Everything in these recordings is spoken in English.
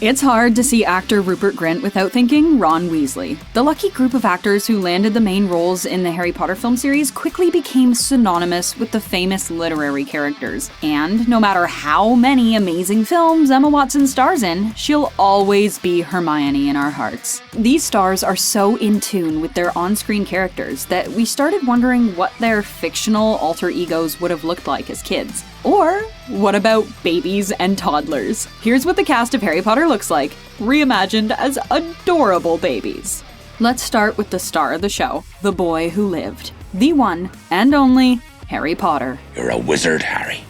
It's hard to see actor Rupert Grint without thinking Ron Weasley. The lucky group of actors who landed the main roles in the Harry Potter film series quickly became synonymous with the famous literary characters. And no matter how many amazing films Emma Watson stars in, she'll always be Hermione in our hearts. These stars are so in tune with their on-screen characters that we started wondering what their fictional alter egos would have looked like as kids. Or what about babies and toddlers? Here's what the cast of Harry Potter looks like, reimagined as adorable babies. Let's start with the star of the show, the boy who lived. The one and only Harry Potter. You're a wizard, Harry.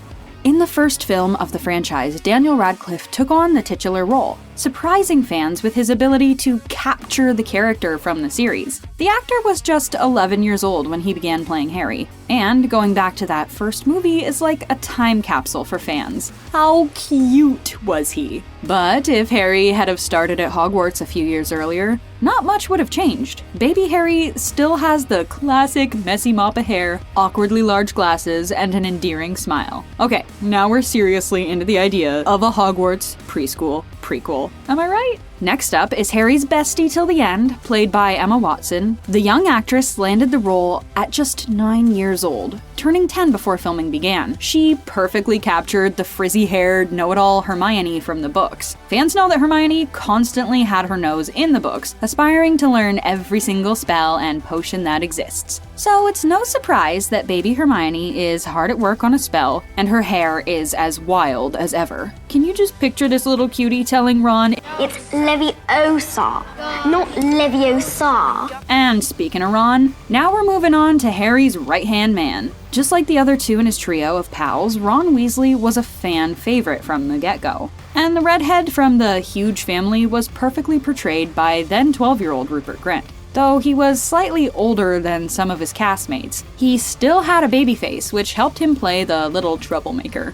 In the first film of the franchise, Daniel Radcliffe took on the titular role, surprising fans with his ability to capture the character from the series. The actor was just 11 years old when he began playing Harry, and going back to that first movie is like a time capsule for fans. How cute was he? But if Harry had have started at Hogwarts a few years earlier, not much would have changed. Baby Harry still has the classic messy mop of hair, awkwardly large glasses, and an endearing smile. Okay, now we're seriously into the idea of a Hogwarts preschool prequel. Am I right? Next up is Harry's bestie till the end, played by Emma Watson. The young actress landed the role at just 9 years old, turning 10 before filming began. She perfectly captured the frizzy-haired, know-it-all Hermione from the books. Fans know that Hermione constantly had her nose in the books, aspiring to learn every single spell and potion that exists. So it's no surprise that baby Hermione is hard at work on a spell, and her hair is as wild as ever. Can you just picture this little cutie telling Ron, "It's Leviosa, not Leviosa." And speaking of Ron, now we're moving on to Harry's right-hand man. Just like the other two in his trio of pals, Ron Weasley was a fan favorite from the get-go. And the redhead from the huge family was perfectly portrayed by then 12-year-old Rupert Grint. Though he was slightly older than some of his castmates, he still had a baby face, which helped him play the little troublemaker.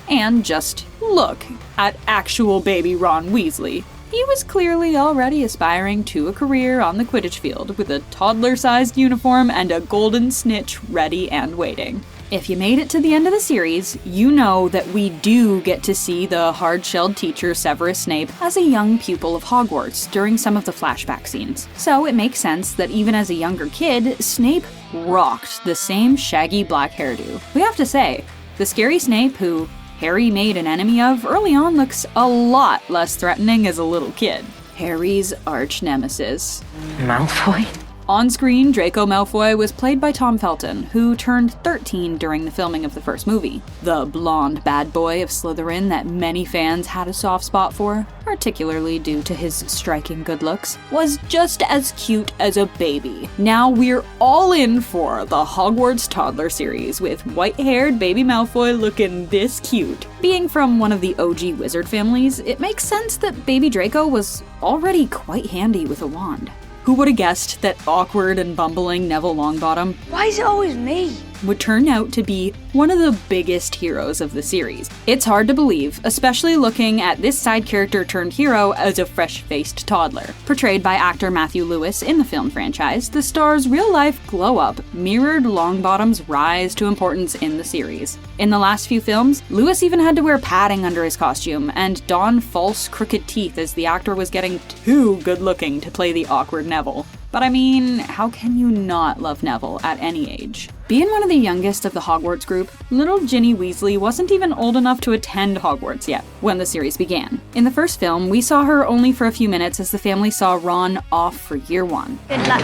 And just look at actual baby Ron Weasley. He was clearly already aspiring to a career on the Quidditch field with a toddler-sized uniform and a golden snitch ready and waiting. If you made it to the end of the series, you know that we do get to see the hard-shelled teacher Severus Snape as a young pupil of Hogwarts during some of the flashback scenes. So it makes sense that even as a younger kid, Snape rocked the same shaggy black hairdo. We have to say, the scary Snape who Harry made an enemy of early on looks a lot less threatening as a little kid. Harry's arch-nemesis. Malfoy? On-screen, Draco Malfoy was played by Tom Felton, who turned 13 during the filming of the first movie. The blonde bad boy of Slytherin that many fans had a soft spot for, particularly due to his striking good looks, was just as cute as a baby. Now we're all in for the Hogwarts toddler series, with white-haired baby Malfoy looking this cute. Being from one of the OG wizard families, it makes sense that baby Draco was already quite handy with a wand. Who would have guessed that awkward and bumbling Neville Longbottom, "Why is it always me?" would turn out to be one of the biggest heroes of the series. It's hard to believe, especially looking at this side character turned hero as a fresh-faced toddler. Portrayed by actor Matthew Lewis in the film franchise, the star's real-life glow-up mirrored Longbottom's rise to importance in the series. In the last few films, Lewis even had to wear padding under his costume and don false crooked teeth as the actor was getting too good-looking to play the awkward Neville. But I mean, how can you not love Neville at any age? Being one of the youngest of the Hogwarts group, little Ginny Weasley wasn't even old enough to attend Hogwarts yet when the series began. In the first film, we saw her only for a few minutes as the family saw Ron off for year one. Good luck.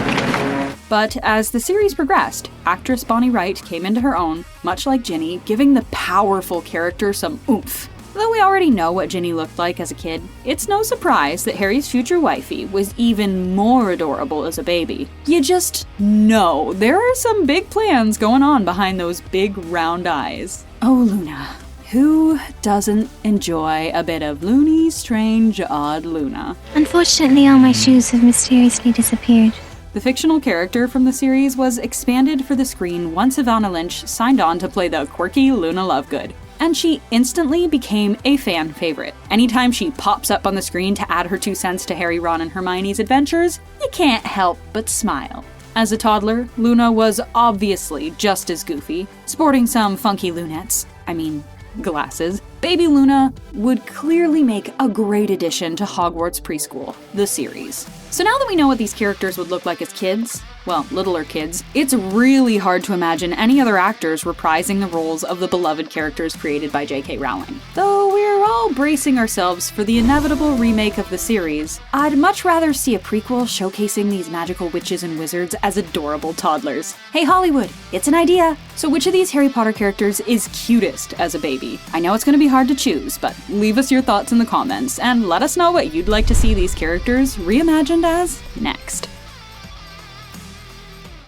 But as the series progressed, actress Bonnie Wright came into her own, much like Ginny, giving the powerful character some oomph. Though we already know what Ginny looked like as a kid, it's no surprise that Harry's future wifey was even more adorable as a baby. You just know there are some big plans going on behind those big round eyes. Oh, Luna. Who doesn't enjoy a bit of loony, strange, odd Luna? Unfortunately, all my shoes have mysteriously disappeared. The fictional character from the series was expanded for the screen once Ivana Lynch signed on to play the quirky Luna Lovegood. And she instantly became a fan favorite. Anytime she pops up on the screen to add her 2 cents to Harry, Ron, and Hermione's adventures, you can't help but smile. As a toddler, Luna was obviously just as goofy, sporting some funky lunettes, glasses, Baby Luna would clearly make a great addition to Hogwarts Preschool, the series. So now that we know what these characters would look like as kids, well, littler kids, it's really hard to imagine any other actors reprising the roles of the beloved characters created by J.K. Rowling. Though we're all bracing ourselves for the inevitable remake of the series, I'd much rather see a prequel showcasing these magical witches and wizards as adorable toddlers. Hey Hollywood, it's an idea! So which of these Harry Potter characters is cutest as a baby? I know it's gonna be hard to choose, but leave us your thoughts in the comments, and let us know what you'd like to see these characters reimagined as next.